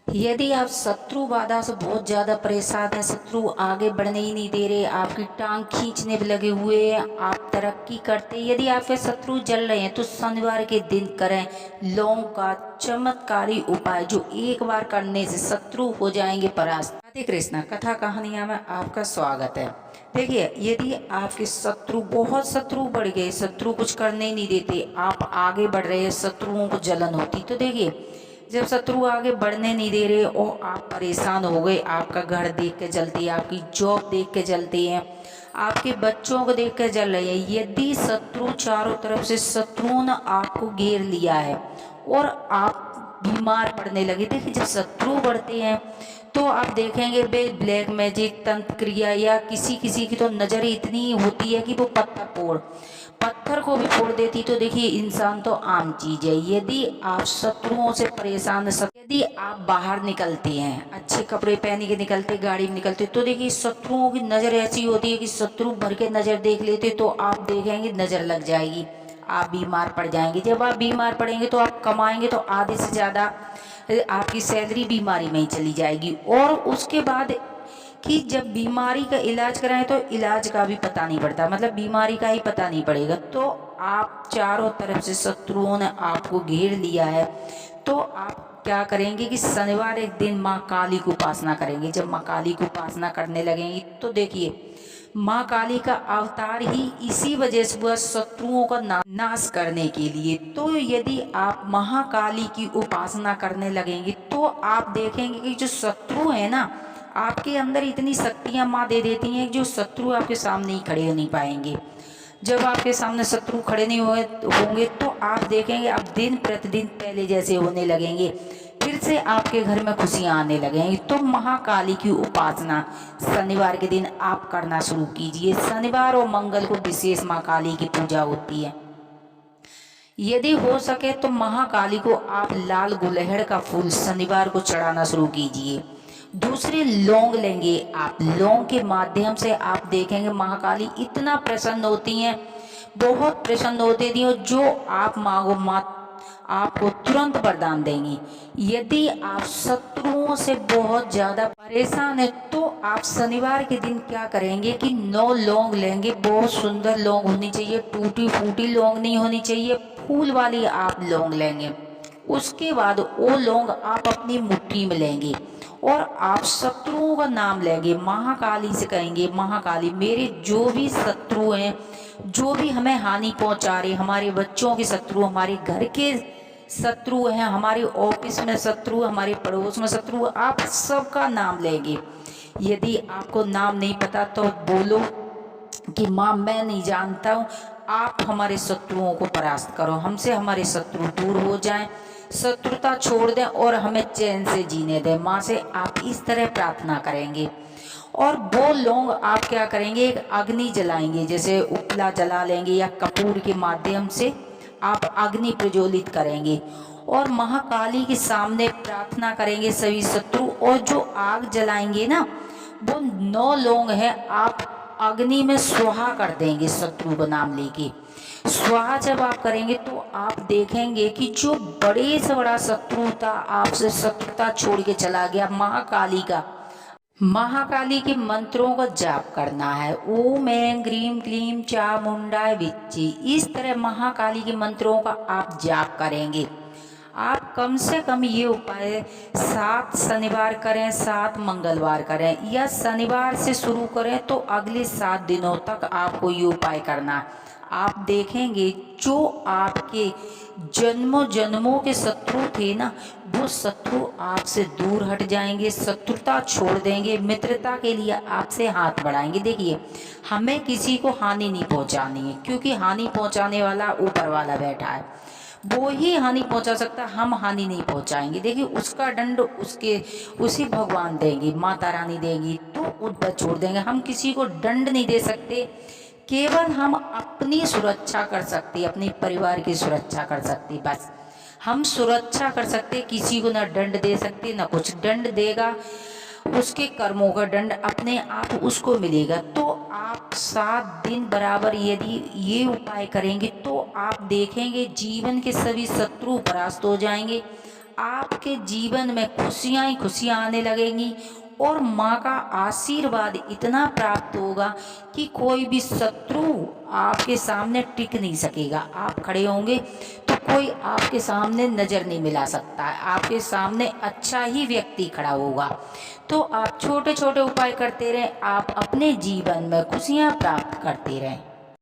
यदि आप शत्रु बाधा से बहुत ज़्यादा परेशान हैं, शत्रु आगे बढ़ने ही नहीं दे रहे, आपकी टांग खींचने में लगे हुए हैं, आप तरक्की करते, यदि आपके शत्रु जल रहे हैं तो शनिवार के दिन करें लौंग का चमत्कारी उपाय, जो एक बार करने से शत्रु हो जाएंगे परास्त। राधे कृष्णा कथा कहानियाँ में आपका स्वागत है। देखिए, यदि आपके शत्रु बहुत शत्रु बढ़ गए, शत्रु कुछ करने ही नहीं देते, आप आगे बढ़ रहे हैं, शत्रुओं को जलन होती, तो देखिए जब शत्रु आगे बढ़ने नहीं दे रहे और आप परेशान हो गए, आपका घर देख के जलती है, आपकी जॉब देख के जलती है, आपके बच्चों को देख के जल रही है, यदि शत्रु चारों तरफ से शत्रुओं ने आपको घेर लिया है और आप बीमार पड़ने लगे, देखिए जब शत्रु बढ़ते हैं तो आप देखेंगे ब्लैक मैजिक तंत्र क्रिया या किसी किसी की तो नज़र इतनी होती है कि वो पत्थर को भी फोड़ देती। तो देखिए इंसान तो आम चीज है। यदि आप शत्रुओं से परेशान, यदि आप बाहर निकलते हैं, अच्छे कपड़े पहन के निकलते, गाड़ी में निकलते, तो देखिए शत्रुओं की नज़र ऐसी होती है कि शत्रु भर के नज़र देख लेते, तो आप देखेंगे नज़र लग जाएगी, आप बीमार पड़ जाएंगे। जब आप बीमार पड़ेंगे तो आप कमाएंगे तो आधे से ज़्यादा आपकी सैलरी बीमारी में ही चली जाएगी। और उसके बाद कि जब बीमारी का इलाज कराएं तो इलाज का भी पता नहीं पड़ता, मतलब बीमारी का ही पता नहीं पड़ेगा। तो आप चारों तरफ से शत्रुओं ने आपको घेर लिया है, तो आप क्या करेंगे कि शनिवार एक दिन माँ काली की उपासना करेंगे। जब माँ काली की उपासना करने लगेंगी तो देखिए माँ काली का अवतार ही इसी वजह से हुआ, शत्रुओं का नाश करने के लिए। तो यदि आप महाकाली की उपासना करने लगेंगे तो आप देखेंगे कि जो शत्रु है ना, आपके अंदर इतनी शक्तियाँ माँ दे देती हैं जो शत्रु आपके सामने ही खड़े हो नहीं पाएंगे। जब आपके सामने शत्रु खड़े नहीं होंगे तो आप देखेंगे अब दिन प्रतिदिन पहले जैसे होने लगेंगे, फिर से आपके घर में खुशियाँ आने लगेंगी। तो महाकाली की उपासना शनिवार के दिन आप करना शुरू कीजिए। शनिवार और मंगल को विशेष माँ काली की पूजा होती है। यदि हो सके तो महाकाली को आप लाल गुलहड़ का फूल शनिवार को चढ़ाना शुरू कीजिए। दूसरे लौंग लेंगे आप, लौंग के माध्यम से आप देखेंगे महाकाली इतना प्रसन्न होती हैं, बहुत प्रसन्न होती थी, और जो आप मांगो माँ आपको तुरंत वरदान देंगी। यदि आप शत्रुओं से बहुत ज्यादा परेशान है तो आप शनिवार के दिन क्या करेंगे कि 9 लौंग लेंगे, बहुत सुंदर लौंग होनी चाहिए, टूटी फूटी लौंग नहीं होनी चाहिए, फूल वाली आप लौंग लेंगे। उसके बाद वो लौंग आप अपनी मुट्ठी में लेंगे और आप शत्रुओं का नाम लेंगे, महाकाली से कहेंगे महाकाली मेरे जो भी शत्रु हैं, जो भी हमें हानि पहुंचा रहे, हमारे बच्चों के शत्रु, हमारे घर के शत्रु हैं, हमारे ऑफिस में शत्रु, हमारे पड़ोस में शत्रु, आप सबका नाम लेंगे। यदि आपको नाम नहीं पता तो बोलो कि माँ मैं नहीं जानता हूँ, आप हमारे शत्रुओं को परास्त करो, हमसे हमारे शत्रु दूर हो जाएं, शत्रुता छोड़ दें और हमें चैन से जीने दें। माँ से आप इस तरह प्रार्थना करेंगे। और वो लौंग आप क्या करेंगे, एक अग्नि जलाएंगे, जैसे उपला जला लेंगे या कपूर के माध्यम से आप अग्नि प्रज्वलित करेंगे और महाकाली के सामने प्रार्थना करेंगे सभी शत्रु। और जो आग जलाएंगे ना, वो 9 लौंग है, आप अग्नि में स्वाहा कर देंगे शत्रु का नाम लेके। स्वाहा जब आप करेंगे तो आप देखेंगे कि जो बड़े से बड़ा शत्रु था आपसे शत्रुता छोड़ के चला गया। महाकाली के मंत्रों का जाप करना है, ओम ऐं ग्रीम क्लीम चामुंडाय विच्ची, इस तरह महाकाली के मंत्रों का आप जाप करेंगे। आप कम से कम ये उपाय 7 शनिवार करें, 7 मंगलवार करें, या शनिवार से शुरू करें तो अगले 7 दिनों तक आपको ये उपाय करना है। आप देखेंगे जो आपके जन्मों जन्मों के शत्रु थे ना, वो शत्रु आपसे दूर हट जाएंगे, शत्रुता छोड़ देंगे, मित्रता के लिए आपसे हाथ बढ़ाएंगे। देखिए हमें किसी को हानि नहीं पहुंचानी है, क्योंकि हानि पहुंचाने वाला ऊपर वाला बैठा है, वो ही हानि पहुंचा सकता, हम हानि नहीं पहुंचाएंगे। देखिए उसका दंड उसी भगवान देंगे, माता रानी देंगी, तो उन पर छोड़ देंगे। हम किसी को दंड नहीं दे सकते, केवल हम अपनी सुरक्षा कर सकते, अपने परिवार की सुरक्षा कर सकते, बस हम सुरक्षा कर सकते, किसी को ना दंड दे सकते, ना कुछ दंड देगा, उसके कर्मों का दंड अपने आप उसको मिलेगा। तो आप 7 दिन बराबर यदि ये उपाय करेंगे तो आप देखेंगे जीवन के सभी शत्रु परास्त हो जाएंगे, आपके जीवन में खुशियाँ ही खुशियाँ आने लगेंगी और माँ का आशीर्वाद इतना प्राप्त होगा कि कोई भी शत्रु आपके सामने टिक नहीं सकेगा। आप खड़े होंगे तो कोई आपके सामने नज़र नहीं मिला सकता है, आपके सामने अच्छा ही व्यक्ति खड़ा होगा। तो आप छोटे छोटे उपाय करते रहें, आप अपने जीवन में खुशियाँ प्राप्त करते रहें।